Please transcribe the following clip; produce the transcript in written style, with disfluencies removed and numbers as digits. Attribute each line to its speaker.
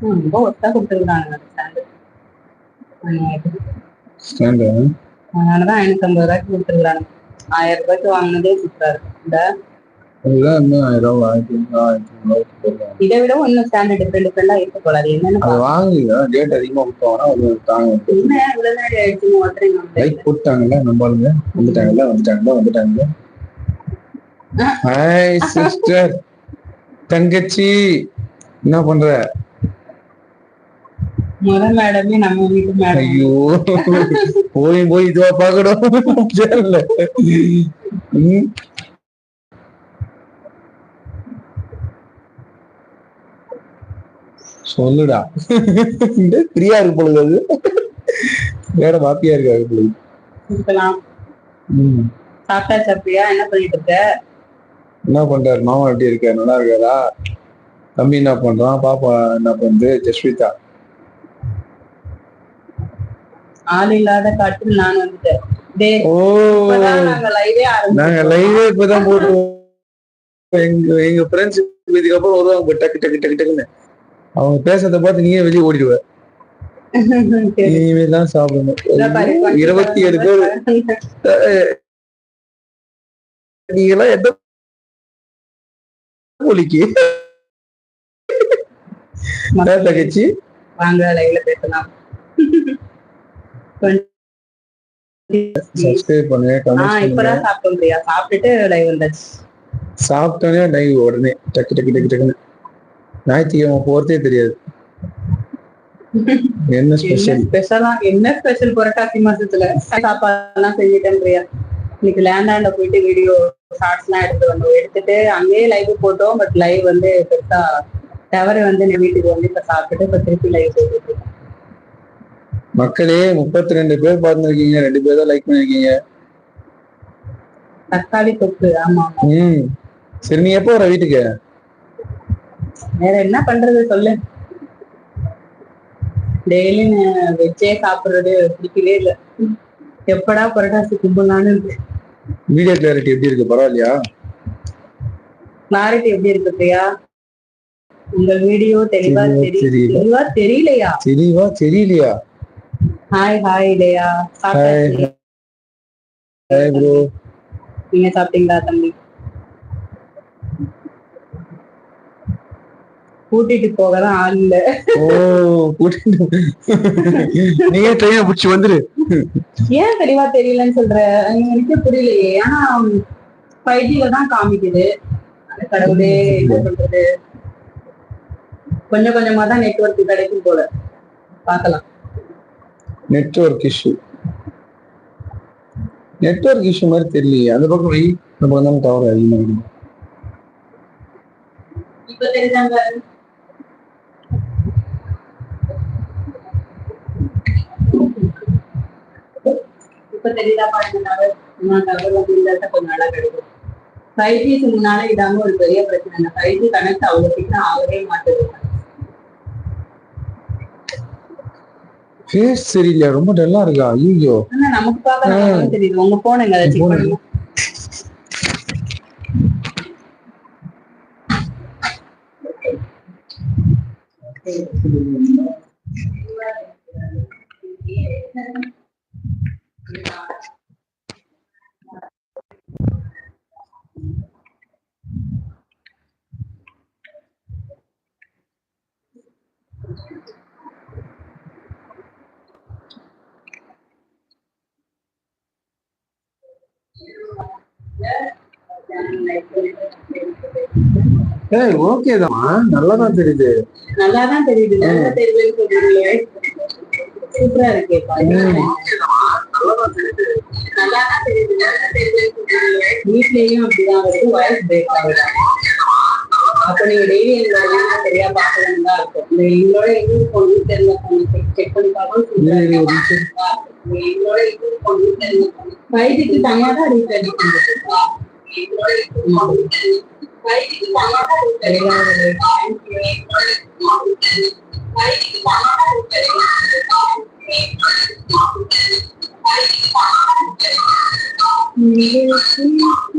Speaker 1: ரொம்ப ஒத்தா கொடுத்துருக்காங்க
Speaker 2: ஸ்டாண்டு.
Speaker 1: அதனாலதான் 550 ரூபாய்க்கு கொடுத்துருக்காங்க. 1000 ரூபாய்க்கு வாங்கினதே சூப்பரா இருக்கு. இந்த
Speaker 2: அதுதான் இன்னும் 1000 ஆயிரத்தி
Speaker 1: இதை விட இன்னும் ஸ்டாண்டர்ட் டிஃபரெண்டா இருக்க போல. அது என்னன்னு
Speaker 2: அது வாங்குங்க. ரேட் அதிகமா கொடுத்தாங்கன்னா ஒரு தாங்க.
Speaker 1: என்ன இவ்வளவு நேரம் ஆயிடுச்சு ஓட்டுறீங்க?
Speaker 2: லைக் போட்டாங்கல்ல நம்மளுங்க. வந்துட்டாங்கல்ல. ஹாய் சிஸ்டர், தங்கச்சி, என்ன பண்ற?
Speaker 1: முத மேடமே நம்ம வீட்டு மேடம்.
Speaker 2: ஐயோ, போய் இதுவா பாக்கணும். சொல்லுடா. பிரியா இருக்கு பொழுது. அது வேற மாப்பியா இருக்காது பொழுது.
Speaker 1: சாப்பிட்டாச்சா பிரியா? என்ன பண்ணிட்டு இருக்க?
Speaker 2: என்ன பண்றாரு மாமா? எப்படி இருக்காரு? நல்லா இருக்காரா? தம்பி என்ன பண்றான்? பாப்பா என்ன பண்ணுது? ஜஸ்விதா
Speaker 1: ஆள் இல்லாத காட்டில் நான் வந்துட்டேன்.
Speaker 2: நாங்க லைவே இப்பதான் போடுவோம். எங்க ஃப்ரெண்ட்ஸ் இதுக்கப்புறம் வருவாங்க டக்கு டக்கு டக்கு டக்குன்னு. அவங்க பேசுறத பார்த்து நீயே வெளியே ஓடிடுவ. இனிமே தான் சாப்பிடணும். 27 பேர். நீங்களாம் எந்த மொழிக்கு தங்கச்சி?
Speaker 1: வாங்க லைவ்ல பேசலாம்.
Speaker 2: சப்ஸ்கிரைப் பண்ணுங்க.
Speaker 1: இப்பதான் சாப்பிட்டோம் பிரியா. சாப்பிட்டுட்டு லைவ் வந்தாச்சு.
Speaker 2: சாப்பிட்டோன்னே லைவ் உடனே டக்கு டக்கு டக்கு டக்குன்னு. ஞாயிற்றுக்கிழமை போறதே தெரியாது. என்ன
Speaker 1: ஸ்பெஷல் புரட்டாசி மாசத்துல சாப்பாடுலாம் செஞ்சுட்டேன் பிரியா. இன்னைக்கு லேண்டாண்ட போயிட்டு வீடியோ ஷார்ட்ஸ் எல்லாம் எடுத்துட்டு அங்கேயே லைவ் போட்டோம். பட் லைவ் வந்து பெருசா டவர் வந்து வீட்டுக்கு வந்து இப்ப சாப்பிட்டுட்டு இப்ப திருப்பி லைவ் போயிட்டு இருக்கேன்.
Speaker 2: மக்களே 32 பேர் பார்த்துருக்கீங்க. 2 பேர் தான் லைக் பண்ணிருக்கீங்க.
Speaker 1: தக்காளி தொக்கு. ஆமா.
Speaker 2: சரி, நீ எப்போ வர வீட்டுக்கு?
Speaker 1: வேற என்ன பண்றது சொல்லு. டெய்லி வெஜ்ஜே சாப்பிடுறது பிடிக்கவே இல்லை. எப்படா புரட்டாசி கும்பலான்னு இருக்கு.
Speaker 2: வீடியோ கிளாரிட்டி எப்படி இருக்கு? பரவாயில்லையா?
Speaker 1: கிளாரிட்டி எப்படி இருக்கு பிரியா? உங்க வீடியோ தெளிவா தெரியலையா?
Speaker 2: தெரியலையா?
Speaker 1: ஹாய் இல்லையா? சாப்பிட்டாச்சு. நீங்க சாப்பிட்டீங்களா தம்பி? கூட்டிட்டு போகதான் ஆள் இல்ல.
Speaker 2: நீங்க ட்ரெயினை பிடிச்சி வந்துரு.
Speaker 1: ஏன் தெளிவா தெரியலன்னு சொல்ற? எனக்கு புரியலையே. ஆனா 5G தான் காமிக்குது. கடவுளே, என்ன பண்றது? கொஞ்சம் கொஞ்சமா தான் நெட்வொர்க் கிடைக்கும் போல. பாக்கலாம்.
Speaker 2: நெட்வொர்க் இஷ்யூ மாதிரி தெரியலையே. அந்த பக்கம் போய் நம்ம தான் டவர் அதிகமா இருக்கும்.
Speaker 1: இப்ப தெரிஞ்சாங்க. இப்ப தெரியுதா பாருங்க. டவர் வந்து இருந்தா கொஞ்சம் நல்லா கிடைக்கும். 5G முன்னால இதாம ஒரு பெரிய பிரச்சனை. 5G கனெக்ட் அவ்வளவு சீக்கிரம் ஆகவே மாட்டேங்குது.
Speaker 2: ஃபேஸ் சரியில்லையா? ரொம்ப டல்லா இருக்கா? ஐயோ,
Speaker 1: நமக்கு பார்க்க தெரியுது. உங்க போன் எங்க செக் பண்ணுங்க.
Speaker 2: ஓகே தான், நல்லாதான் தெரியுது.
Speaker 1: நல்லாதான் தெரியுது. நல்லா தெரியுதுன்னு சொல்றீங்களே. சூப்பரா இருக்கே. நல்லாதான் தெரியுது. வீட்லயும் அப்படிதான் வருது. வாய்ஸ் பிரேக் ஆகுது. அப்ப நீங்க டெய்லி எங்களோட சரியா பாக்கணும் தான் இருக்கும். எங்களோட எங்களுக்கு பொண்ணு தெரிஞ்ச பொண்ணு செக் பண்ணி பார்க்கணும். எங்களோட எங்களுக்கு பொண்ணு தெரிஞ்ச பொண்ணு 5G தனியா தான் ரீசார்ஜ் பண்ணிட்டு இருக்கோம்.